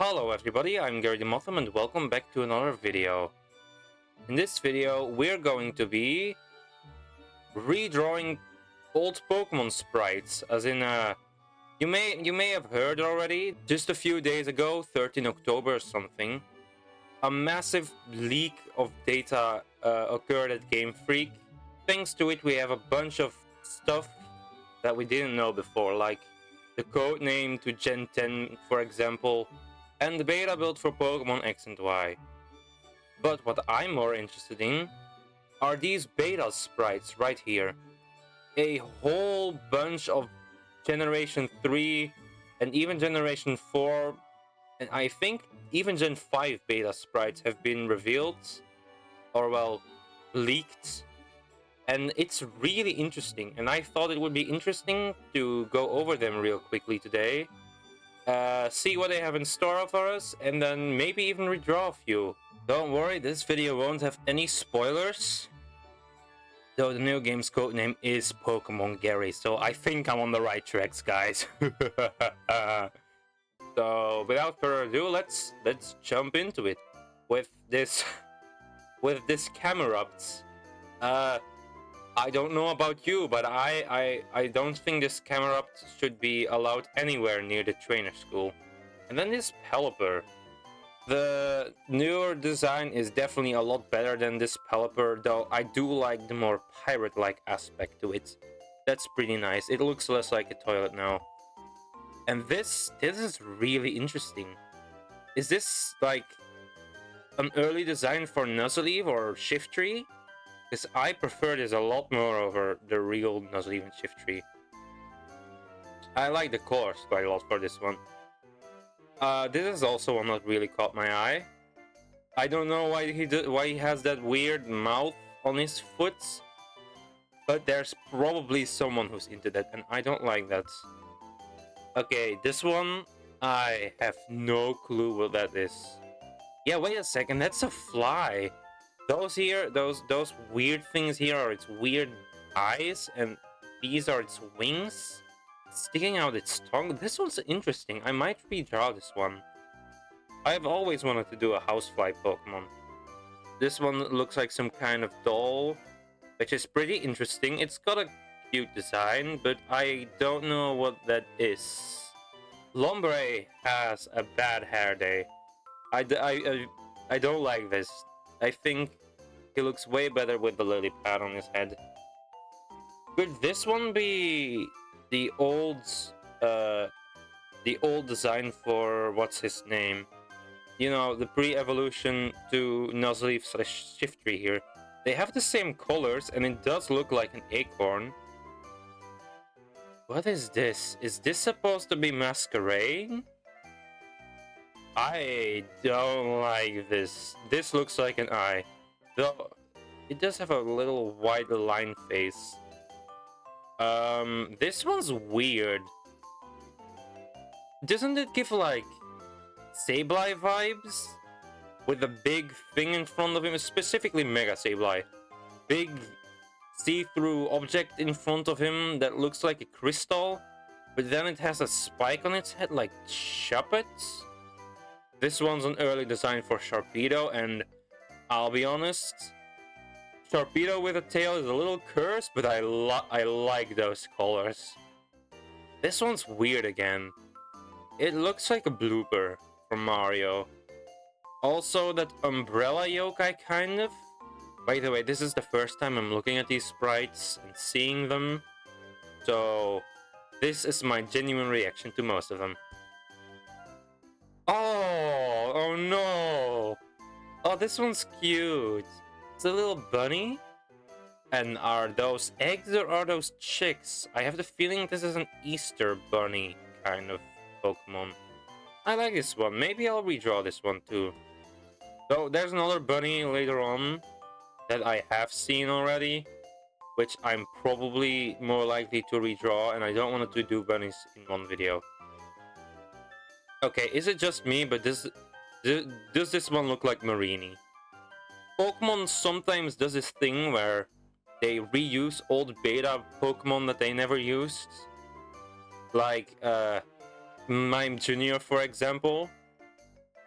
Hello everybody, I'm Gary the Motham and welcome back to another video. In this video, we're going to be redrawing old Pokemon sprites, as in you may have heard already, just a few days ago, 13 October or something, a massive leak of data occurred at Game Freak. Thanks to it, we have a bunch of stuff that we didn't know before, like the code name to Gen 10, for example, and the beta build for Pokemon X and Y. But what I'm more interested in are these beta sprites right here. A whole bunch of Generation 3 and even Generation 4, and I think even Gen 5 beta sprites have been revealed, or well, leaked. And it's really interesting, and I thought it would be interesting to go over them real quickly today. See what they have in store for us, and then maybe even redraw a few. Don't worry, this video won't have any spoilers, though the new game's codename is Pokemon Gary, so I think I'm on the right tracks, guys. So without further ado, let's jump into it with this Camerupts. I don't know about you, but I don't think this Camerupt should be allowed anywhere near the trainer school. And then this Pelipper. The newer design is definitely a lot better than this Pelipper, though I do like the more pirate-like aspect to it. That's pretty nice. It looks less like a toilet now. And this is really interesting. Is this like an early design for Nuzleaf or Shiftry? Because I prefer this a lot more over the real Nuzleaf and Shiftry. I like the colors quite a lot for this one. This is also one that really caught my eye. I don't know why he has that weird mouth on his foot, but there's probably someone who's into that, and I don't like that. Okay, this one, I have no clue what that is. Yeah, wait a second, that's a fly. Those here, those weird things here are its weird eyes, and these are its wings. Sticking out its tongue. This one's interesting. I might redraw this one. I've always wanted to do a housefly Pokemon. This one looks like some kind of doll, which is pretty interesting. It's got a cute design, but I don't know what that is. Lombre has a bad hair day. I don't like this. I think he looks way better with the lily pad on his head. Could this one be the old design for what's his name? You know, the pre-evolution to Nuzleaf / Shiftry here. They have the same colors, and it does look like an acorn. What is this? Is this supposed to be Masquerade? I don't like this. This looks like an eye. Though, it does have a little white line face. This one's weird. Doesn't it give like Sableye vibes? With a big thing in front of him, specifically Mega Sableye. Big see-through object in front of him that looks like a crystal, but then it has a spike on its head like Shuppet. This one's an early design for Sharpedo, and I'll be honest, Sharpedo with a tail is a little cursed, but I like those colors. This one's weird again. It looks like a blooper from Mario. Also, that umbrella yokai kind of. By the way, this is the first time I'm looking at these sprites and seeing them, so this is my genuine reaction to most of them. Oh no! Oh, this one's cute. It's a little bunny. And are those eggs or are those chicks? I have the feeling this is an Easter bunny kind of Pokemon. I like this one. Maybe I'll redraw this one too. So there's another bunny later on that I have seen already, which I'm probably more likely to redraw, and I don't want to do bunnies in one video. Okay, is it just me, but does this one look like Marini? Pokemon sometimes does this thing where they reuse old beta Pokemon that they never used. Like Mime Jr., for example.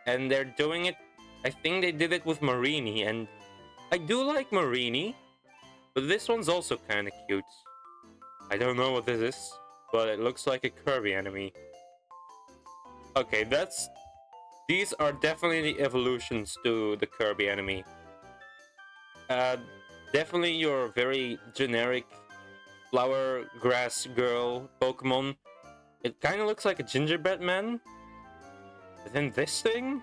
And they're doing it... I think they did it with Marini, and I do like Marini, but this one's also kind of cute. I don't know what this is, but it looks like a Kirby enemy. Okay, that's... These are definitely the evolutions to the Kirby enemy. Definitely your very generic flower grass girl Pokemon. It kind of looks like a gingerbread man. But then this thing?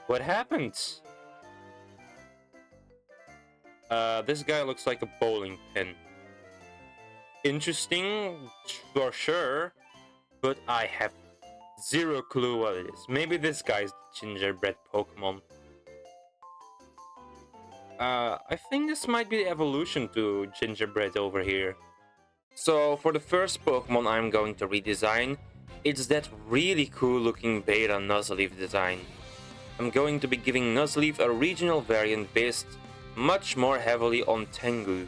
What happened? This guy looks like a bowling pin. Interesting, for sure, but I have zero clue what it is. Maybe this guy's the gingerbread Pokemon. I think this might be the evolution to gingerbread over here. So for the first Pokemon I'm going to redesign, it's that really cool looking beta nuzleaf design. I'm going to be giving nuzleaf a regional variant based much more heavily on Tengu.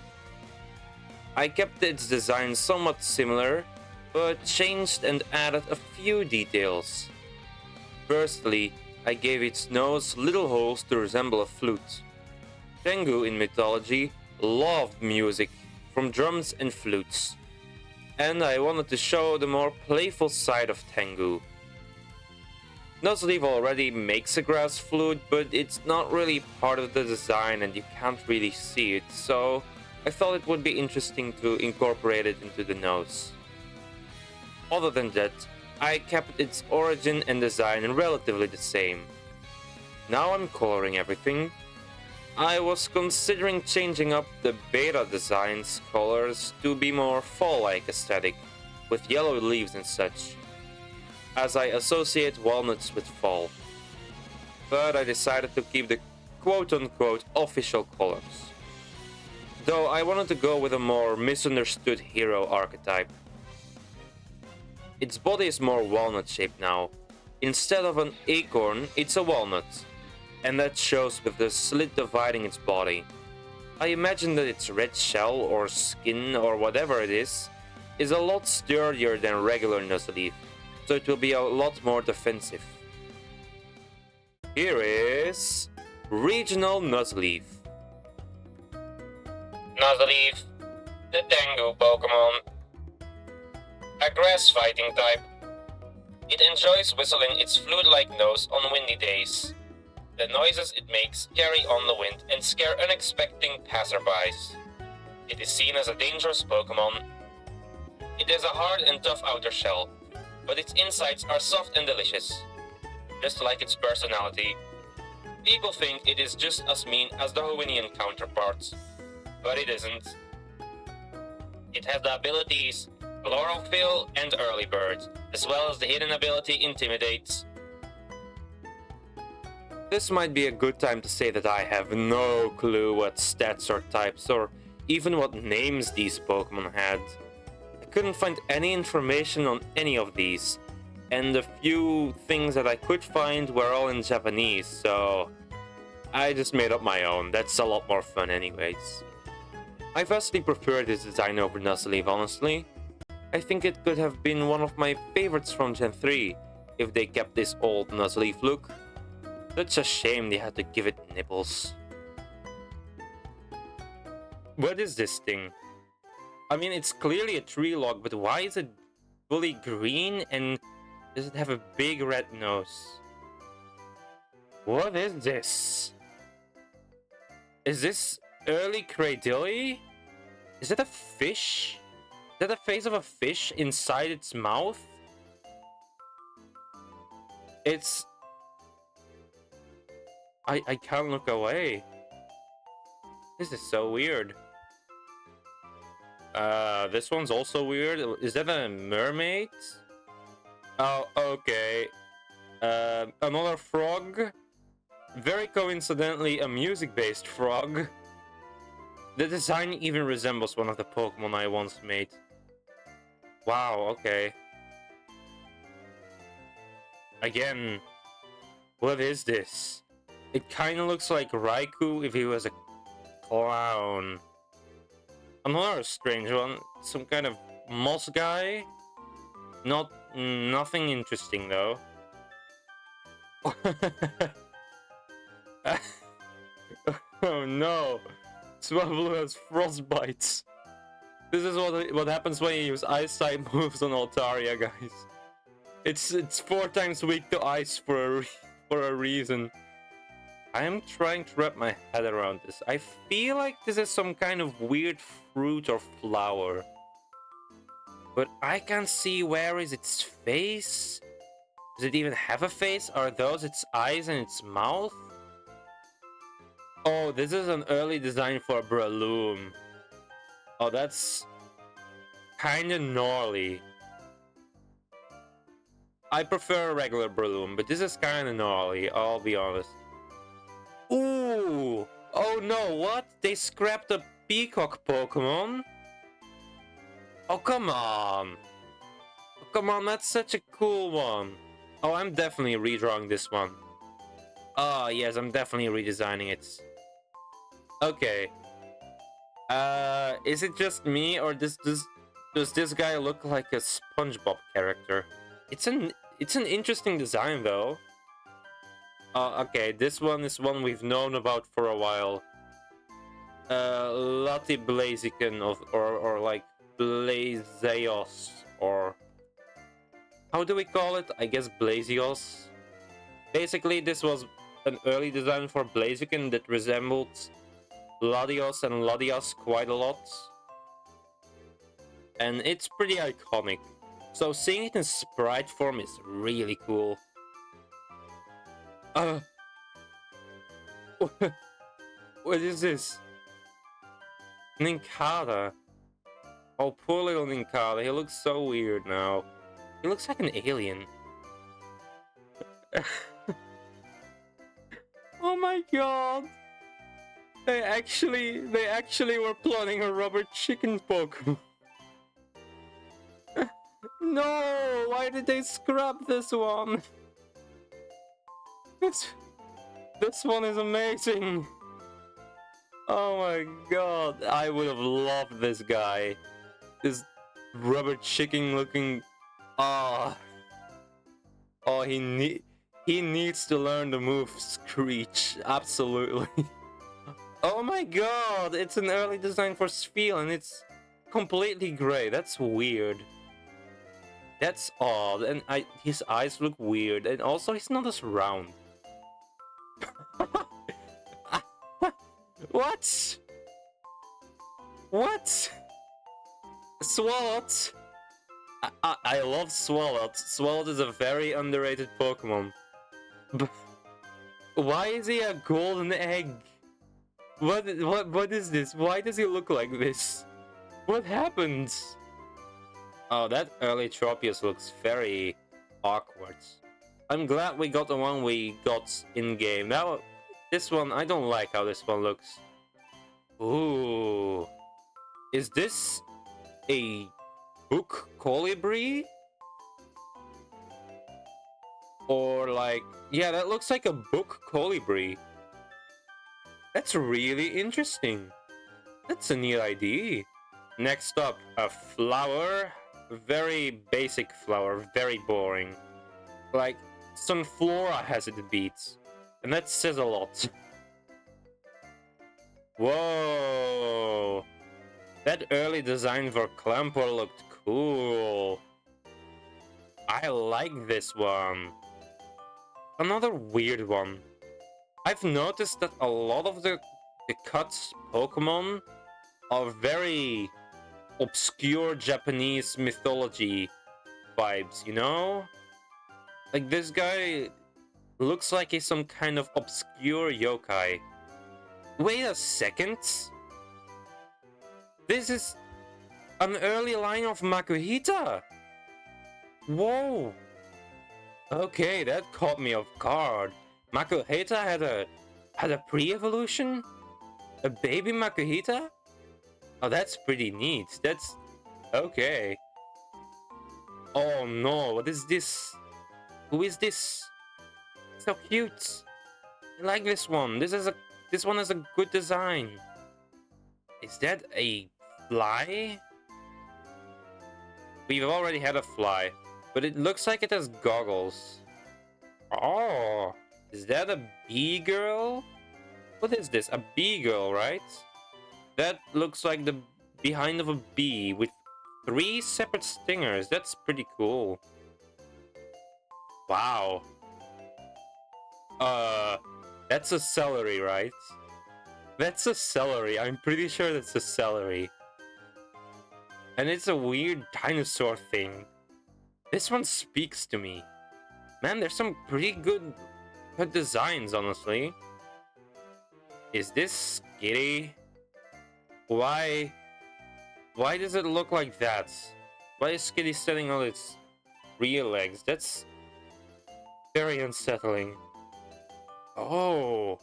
I kept its design somewhat similar, but changed and added a few details. Firstly, I gave its nose little holes to resemble a flute. Tengu in mythology loved music, from drums and flutes. And I wanted to show the more playful side of Tengu. Nuzleaf already makes a grass flute, but it's not really part of the design and you can't really see it, so I thought it would be interesting to incorporate it into the nose. Other than that, I kept its origin and design relatively the same. Now I'm coloring everything. I was considering changing up the beta design's colors to be more fall-like aesthetic, with yellow leaves and such, as I associate walnuts with fall. But I decided to keep the quote-unquote official colors. Though I wanted to go with a more misunderstood hero archetype. Its body is more walnut-shaped now. Instead of an acorn, it's a walnut. And that shows with the slit dividing its body. I imagine that its red shell or skin or whatever it is a lot sturdier than regular nuzleaf, so it will be a lot more defensive. Here is Regional Nuzleaf. Nuzleaf, the Tengu Pokemon. A grass fighting type. It enjoys whistling its flute-like nose on windy days. The noises it makes carry on the wind and scare unexpected passerbys. It is seen as a dangerous Pokemon. It has a hard and tough outer shell, but its insides are soft and delicious, just like its personality. People think it is just as mean as the Hawaiian counterparts, but it isn't. It has the abilities Chlorophyll and Early Bird, as well as the hidden ability Intimidate. This might be a good time to say that I have no clue what stats or types or even what names these Pokemon had. I couldn't find any information on any of these, and the few things that I could find were all in Japanese, so I just made up my own. That's a lot more fun anyways. I vastly prefer this design over Nuzleaf, honestly. I think it could have been one of my favorites from Gen 3 if they kept this old Nuzleaf look. Such a shame they had to give it nipples. What is this thing? I mean, it's clearly a tree log, but why is it fully green and does it have a big red nose? What is this? Is this early Cradilly? Is that a fish? Is that the face of a fish inside its mouth? It's... I can't look away. This is so weird. This one's also weird. Is that a mermaid? Oh, okay. Another frog. Very coincidentally, a music-based frog. The design even resembles one of the Pokemon I once made. Wow, okay. Again, what is this? It kind of looks like Raikou if he was a clown. Another strange one. Some kind of moss guy. Nothing interesting though. Oh no! Swablu has frostbites. This is what happens when you use ice type moves on Altaria, guys. It's 4 times weak to ice for a reason. I am trying to wrap my head around this. I feel like this is some kind of weird fruit or flower. But I can't see where is its face. Does it even have a face? Are those its eyes and its mouth? Oh, this is an early design for a Breloom. Oh, that's kinda gnarly. I prefer a regular Breloom, but this is kinda gnarly, I'll be honest. Ooh! Oh no, what? They scrapped a peacock Pokemon? Oh, come on! Oh, come on, that's such a cool one. Oh, I'm definitely redrawing this one. Oh, yes, I'm definitely redesigning it. Okay. Is it just me, or does this guy look like a SpongeBob character? It's an interesting design, though. Okay, this one is one we've known about for a while. Lati Blaziken or like Blazeos, or how do we call it? I guess Blazios. Basically, this was an early design for Blaziken that resembled Latios and Latias quite a lot. And it's pretty iconic. So seeing it in sprite form is really cool. What is this? Nincada. Oh, poor little Nincada. He looks so weird now. He looks like an alien. Oh my god. They actually were plotting a rubber chicken Pokemon. No, why did they scrap this one? This one is amazing. Oh my god, I would have loved this guy. This rubber chicken looking. Oh, he needs to learn the move Screech. Absolutely. Oh my god, it's an early design for Spheal and it's completely gray. That's weird. That's odd, and his eyes look weird, and also he's not as round. What? What? Swalot? I love Swalot. Swalot is a very underrated Pokemon. Why is he a golden egg? What is this? Why does he look like this? What happened? Oh, that early Tropius looks very awkward. I'm glad we got the one we got in-game. Now, this one, I don't like how this one looks. Ooh. Is this a book colibri? Or like... Yeah, that looks like a book colibri. That's really interesting. That's a neat idea. Next up, a flower. Very basic flower, very boring. Like, Sunflora has it beat. And that says a lot. Whoa! That early design for Clamper looked cool. I like this one. Another weird one. I've noticed that a lot of the cut Pokemon are very obscure Japanese mythology vibes, you know? Like, this guy looks like he's some kind of obscure yokai. Wait a second. This is an early line of Makuhita. Whoa. Okay, that caught me off guard. Makuhita had a pre-evolution? A baby Makuhita? Oh, that's pretty neat. That's okay. Oh no, what is this? Who is this? So cute. I like this one. This one has a good design. Is that a fly? We've already had a fly, but it looks like it has goggles. Oh, is that a bee girl? What is this? A bee girl, right? That looks like the behind of a bee with 3 separate stingers. That's pretty cool. Wow. Uh, that's a celery, right? That's a celery. I'm pretty sure that's a celery. And it's a weird dinosaur thing. This one speaks to me. Man, there's some pretty good designs, honestly. Is this Skitty? Why? Why does it look like that? Why is Skitty standing on its real legs? That's very unsettling. Oh,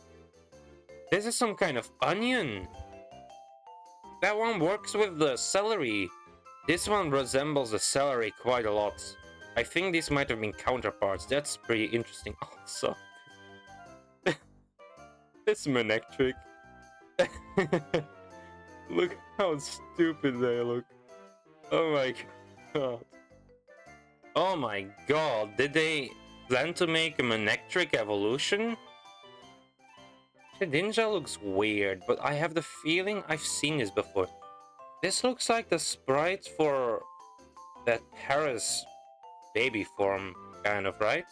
this is some kind of onion. That one works with the celery. This one resembles the celery quite a lot. I think these might have been counterparts. That's pretty interesting. Also, this Manectric. Look how stupid they look. Oh my god. Oh my god. Did they plan to make a Manectric evolution? Shedinja looks weird, but I have the feeling I've seen this before. This looks like the sprite for that Paris baby form, kind of, right?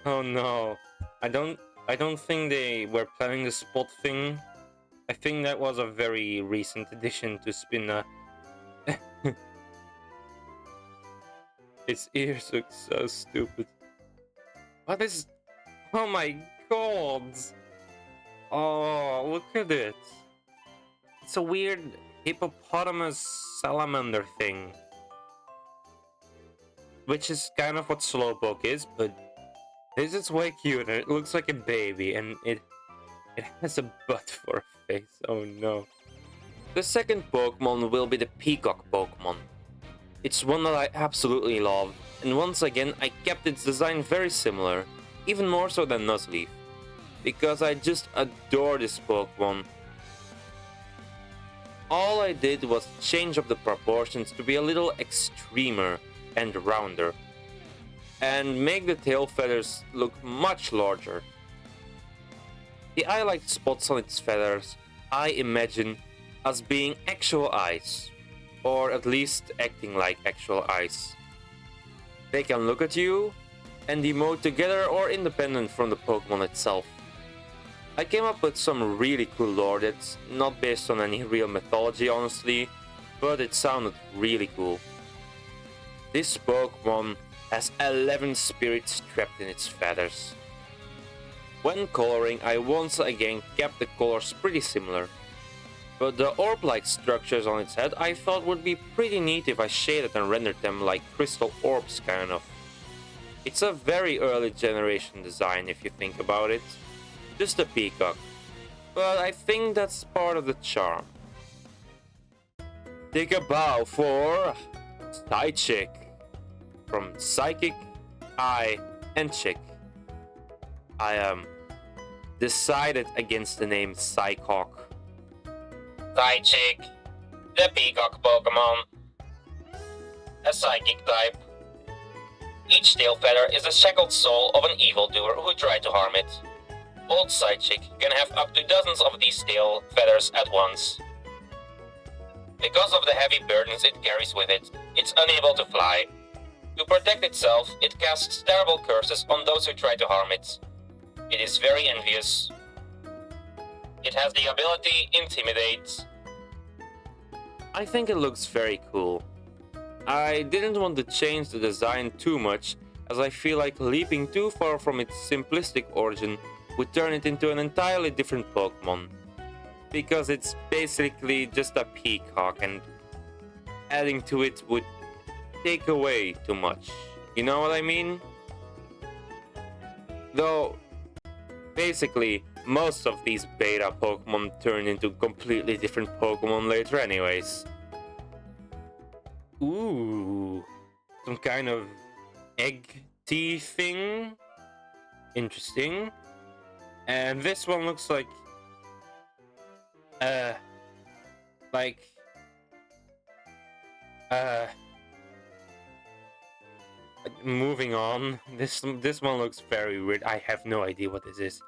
Oh no. I don't think they were planning the spot thing. I think that was a very recent addition to Spinna. Its ears look so stupid. What is... Oh my god! Oh, look at it. It's a weird hippopotamus salamander thing. Which is kind of what Slowpoke is, but this is way cuter. It looks like a baby, and it has a butt for a face. Oh no. The second Pokemon will be the Peacock Pokemon. It's one that I absolutely love, and once again I kept its design very similar, even more so than Nuzleaf, because I just adore this Pokemon. All I did was change up the proportions to be a little extremer and rounder, and make the tail feathers look much larger. The eye-like spots on its feathers I imagine as being actual eyes, or at least acting like actual eyes. They can look at you and emote together or independent from the Pokemon itself. I came up with some really cool lore that's not based on any real mythology, honestly, but it sounded really cool. This Pokemon has 11 spirits trapped in its feathers. When coloring, I once again kept the colors pretty similar, but the orb-like structures on its head I thought would be pretty neat if I shaded and rendered them like crystal orbs, kind of. It's a very early generation design if you think about it. Just a peacock, but I think that's part of the charm. Take a bow for Pseyechick, from Psychic, Eye, and Chick. I decided against the name Psychawk. Pseyechick, the peacock Pokemon. A psychic type. Each tail feather is the shackled soul of an evildoer who tried to harm it. Old Pseyechick can have up to dozens of these tail feathers at once. Because of the heavy burdens it carries with it, it's unable to fly. To protect itself, it casts terrible curses on those who try to harm it. It is very envious. It has the ability Intimidate. I think it looks very cool. I didn't want to change the design too much, as I feel like leaping too far from its simplistic origin would turn it into an entirely different Pokemon. Because it's basically just a peacock, and adding to it would take away too much. You know what I mean? Though, basically, most of these beta Pokemon turn into completely different Pokemon later anyways. Ooh, some kind of egg tea thing. Interesting. And this one looks like Moving on. This one looks very weird. I have no idea what this is.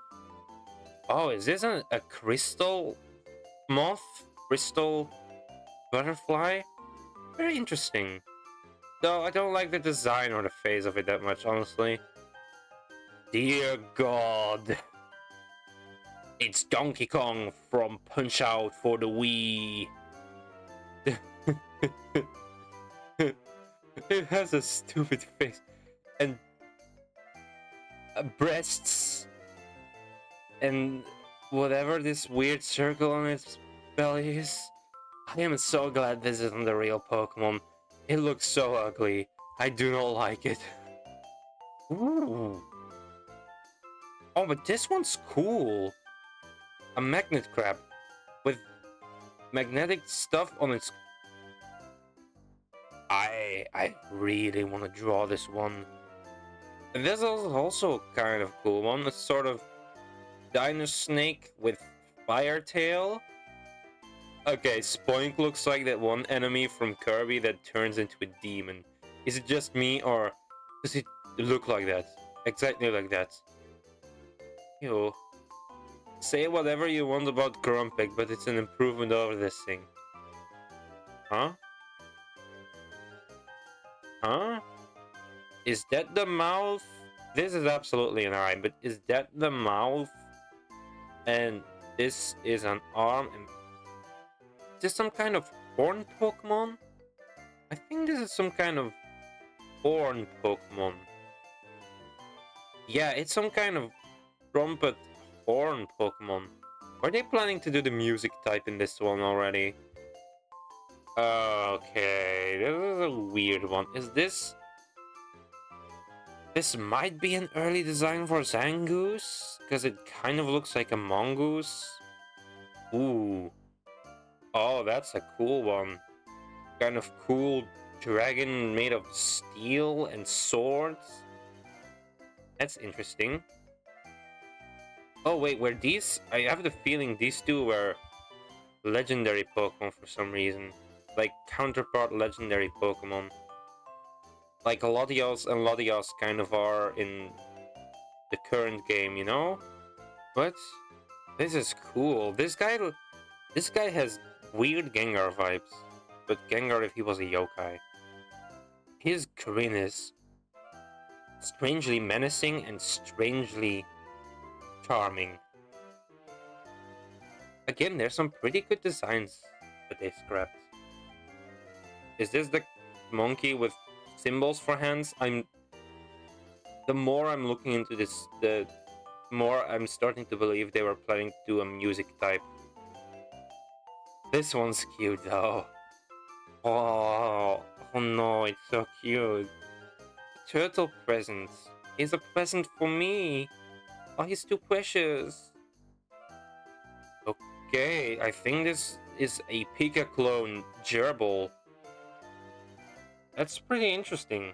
Oh, is this a crystal moth? Crystal butterfly? Very interesting. Though I don't like the design or the face of it that much, honestly. Dear God. It's Donkey Kong from Punch Out for the Wii. It has a stupid face and breasts and whatever this weird circle on its belly is. I am so glad this isn't the real Pokemon. It looks so ugly. I do not like it. Ooh. Oh, but this one's cool. A magnet crab with magnetic stuff on its... I really want to draw this one. And this is also kind of cool one. It's sort of dino snake with fire tail. Okay, Spoink looks like that one enemy from Kirby that turns into a demon. Is it just me, or does it look like that? Exactly like that. Ew. Say whatever you want about Grumpig, but it's an improvement over this thing. Huh? Huh? Is that the mouth? This is absolutely an eye, but is that the mouth? And this is an arm. And is this some kind of horn Pokemon? I think this is some kind of horn Pokemon. Yeah, it's some kind of trumpet horn Pokemon. Are they planning to do the music type in this one already? Okay, this is a weird one. Is this... This might be an early design for Zangoose, because it kind of looks like a mongoose. Ooh. Oh, that's a cool one. Kind of cool dragon made of steel and swords. That's interesting. Oh wait, were these... I have the feeling these two were legendary Pokemon for some reason. Like counterpart legendary Pokemon. Like Latios and Latios kind of are in the current game, you know? But this is cool. This guy has weird Gengar vibes. But Gengar if he was a yokai. His grin is strangely menacing and strangely charming. Again, there's some pretty good designs that they scrapped. Is this the monkey with symbols for hands? The more I'm looking into this, the more I'm starting to believe they were planning to do a music type. This one's cute though. Oh no, it's so cute. Turtle present. He's a present for me. Oh, he's too precious. Okay, I think this is a Pika clone gerbil. That's pretty interesting.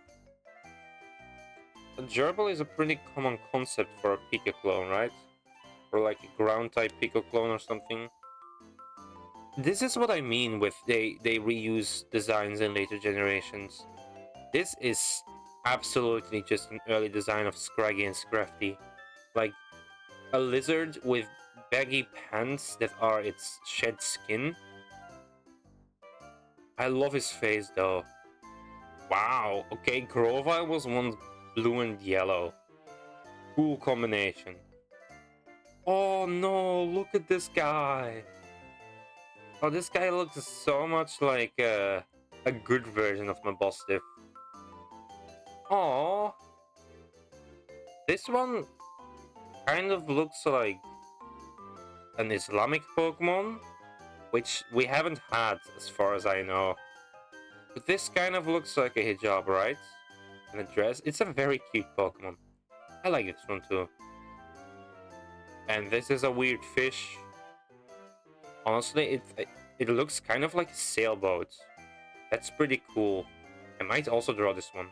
A gerbil is a pretty common concept for a Pika clone, right? Or like a ground type Pika clone or something. This is what I mean with they reuse designs in later generations. This is absolutely just an early design of Scraggy and Scrafty. Like a lizard with baggy pants that are its shed skin. I love his face though. Wow, okay, Grovyle was once blue and yellow. Cool combination. Oh no, look at this guy. Oh, this guy looks so much like a good version of my Mastiff. Oh, this one kind of looks like an Islamic Pokemon, which we haven't had as far as I know. But this kind of looks like a hijab, right? And a dress. It's a very cute Pokemon. I like this one too. And this is a weird fish. Honestly, it looks kind of like a sailboat. That's pretty cool. I might also draw this one.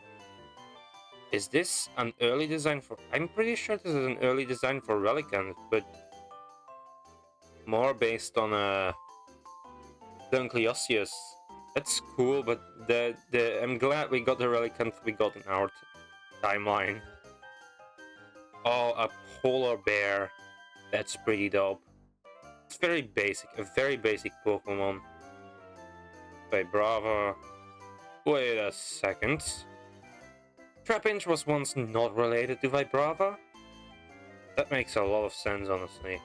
Is this an early design for... I'm pretty sure this is an early design for Relicanth, but more based on a Dunkleosteus. That's cool, but I'm glad we got the Relicanth we got in our timeline. Oh, a polar bear. That's pretty dope. It's very basic, a very basic Pokemon. Wait, Brava. Wait a second. Trapinch was once not related to Vibrava? That makes a lot of sense, honestly.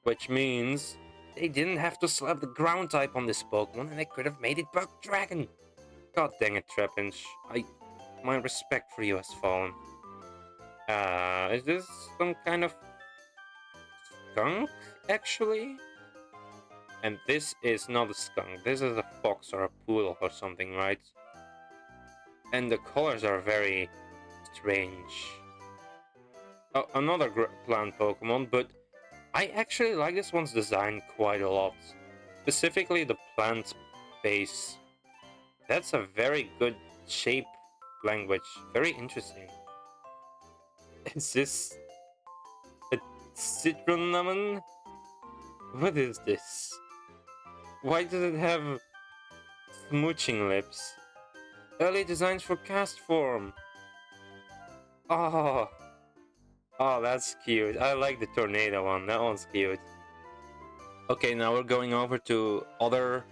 Which means they didn't have to slap the ground type on this Pokemon and they could have made it Bug Dragon. God dang it, Trapinch. My respect for you has fallen. Is this some kind of skunk, actually? And this is not a skunk. This is a fox or a poodle or something, right? And the colors are very strange. Oh, another plant Pokemon, but I actually like this one's design quite a lot. Specifically the plant base. That's a very good shape language. Very interesting. Is this a Citronamon? What is this? Why does it have smooching lips? Early designs for cast form. Oh, oh, that's cute. I like the tornado one. That one's cute. Okay, now we're going over to other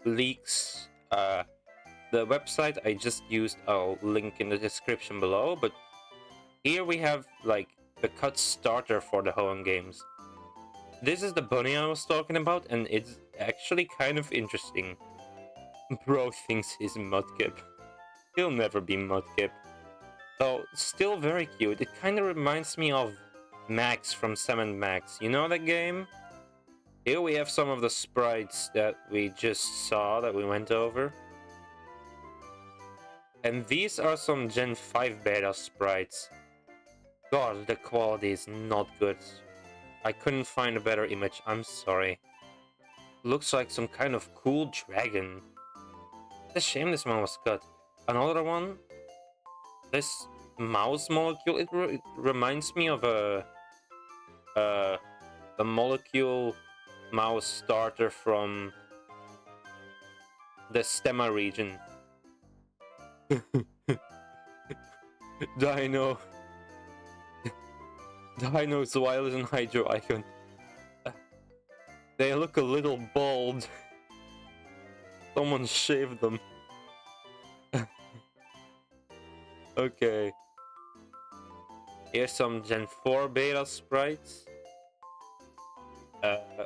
leaks. The website I just used, I'll link in the description below, but here we have like the cut starter for the Hoenn games. This is the bunny I was talking about, and it's actually kind of interesting. Bro thinks he's Mudkip. He'll never be Mudkip. Though, still very cute. It kind of reminds me of Max from Sam & Max. You know that game? Here we have some of the sprites that we just saw, that we went over. And these are some Gen 5 beta sprites. God, the quality is not good. I couldn't find a better image, I'm sorry. Looks like some kind of cool dragon. It's a shame this one was cut. Another one? This mouse molecule, it reminds me of a molecule mouse starter from the Stemma region. Dino. Dino's wild and Hydro Icon. They look a little bald. Someone shaved them. Okay. Here's some Gen 4 beta sprites.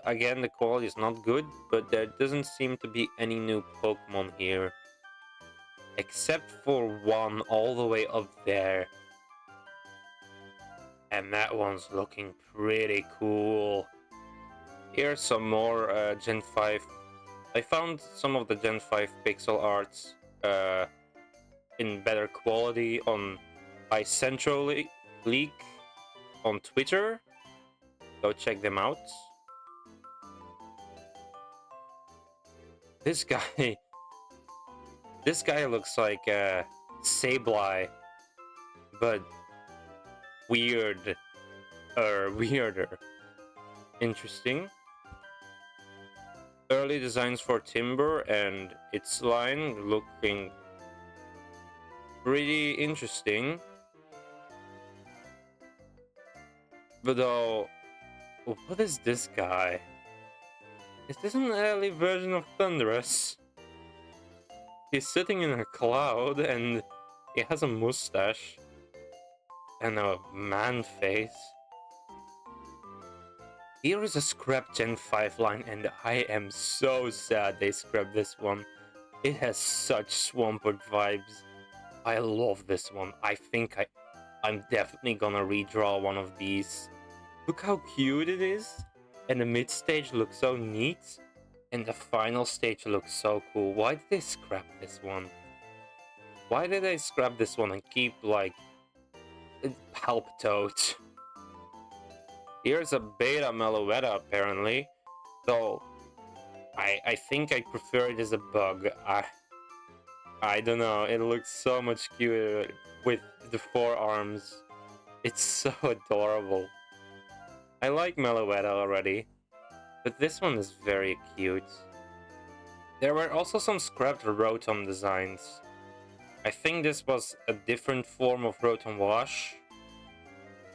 Again, the quality is not good, but there doesn't seem to be any new Pokemon here. Except for one all the way up there. And that one's looking pretty cool. Here's some more Gen 5. I found some of the Gen 5 pixel arts in better quality on iCentral Leak on Twitter. Go check them out. This guy looks like Sableye, but weirder. Interesting. Early designs for Timber and its line looking pretty interesting. But though, what is this guy? Is this an early version of Thunderous? He's sitting in a cloud and he has a mustache and a man face. Here is a scrap Gen 5 line and I am so sad they scrapped this one. It has such Swampert vibes. I love this one. I think I'm definitely gonna redraw one of these. Look how cute it is. And the mid stage looks so neat. And the final stage looks so cool. Why did they scrap this one? Why did they scrap this one and keep, like, Palpitoad? Here's a beta Meloetta, apparently. So, I think I prefer it as a bug. I don't know. It looks so much cuter with the forearms. It's so adorable. I like Meloetta already, but this one is very cute. There were also some scrapped Rotom designs. I think this was a different form of Rotom Wash.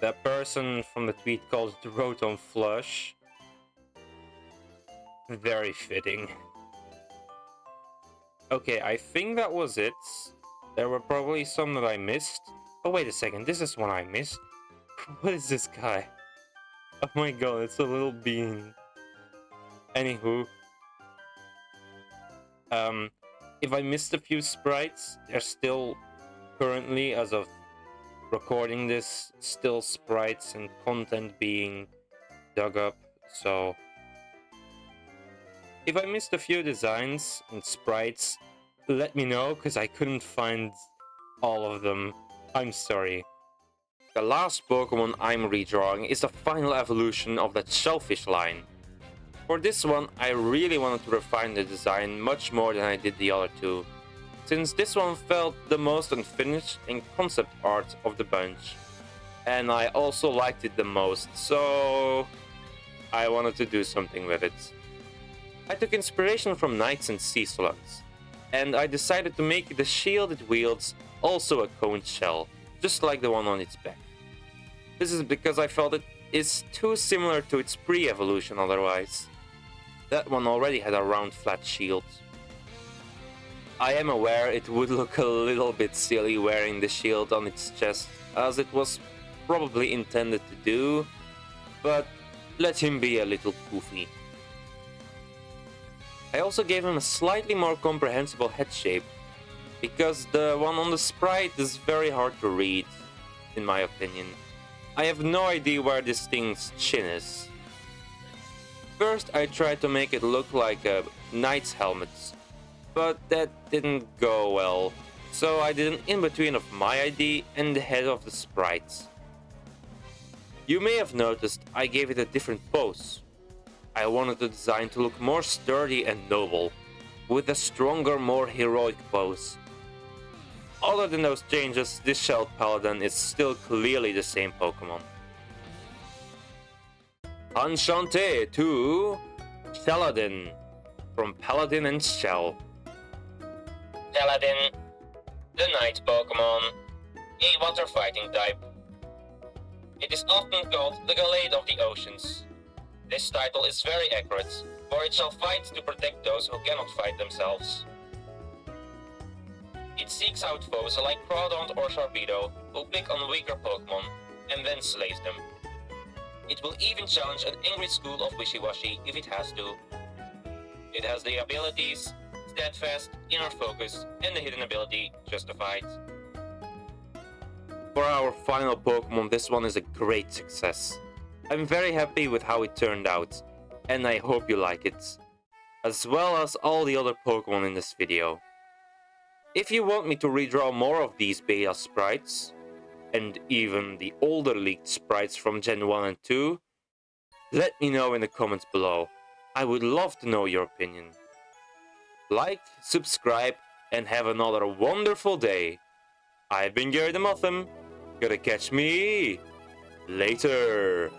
That person from the tweet called it Rotom Flush. Very fitting. Okay, I think that was it. There were probably some that I missed. Oh, wait a second, this is one I missed. What is this guy? Oh my god, it's a little bean. Anywho. If I missed a few sprites, they're still currently, as of recording this, still sprites and content being dug up, so if I missed a few designs and sprites, let me know, because I couldn't find all of them. I'm sorry. The last Pokemon I'm redrawing is the final evolution of that shellfish line. For this one, I really wanted to refine the design much more than I did the other two, since this one felt the most unfinished in concept art of the bunch. And I also liked it the most, so I wanted to do something with it. I took inspiration from knights and sea slugs, and I decided to make the shield it wields also a coned shell, just like the one on its back. This is because I felt it is too similar to its pre-evolution otherwise. That one already had a round flat shield. I am aware it would look a little bit silly wearing the shield on its chest, as it was probably intended to do, but let him be a little goofy. I also gave him a slightly more comprehensible head shape, because the one on the sprite is very hard to read, in my opinion. I have no idea where this thing's chin is. First I tried to make it look like a knight's helmet, but that didn't go well, so I did an in-between of my ID and the head of the sprite. You may have noticed I gave it a different pose. I wanted the design to look more sturdy and noble, with a stronger, more heroic pose. Other than those changes, this Shelled Paladin is still clearly the same Pokemon. Enchanté to Shelladin, from Paladin and Shell. Shelladin, the Night Pokemon, a water fighting type. It is often called the Gallade of the Oceans. This title is very accurate, for it shall fight to protect those who cannot fight themselves. It seeks out foes like Crawdaunt or Sharpedo, who pick on weaker Pokemon, and then slays them. It will even challenge an angry school of Wishy-Washy if it has to. It has the abilities Steadfast, Inner Focus, and the hidden ability Justified. For our final Pokemon, this one is a great success. I'm very happy with how it turned out, and I hope you like it, as well as all the other Pokemon in this video. If you want me to redraw more of these beta sprites, and even the older leaked sprites from Gen 1 and 2, let me know in the comments below. I would love to know your opinion. Like, subscribe, and have another wonderful day. I've been Gary the Motham. Gotta catch me later.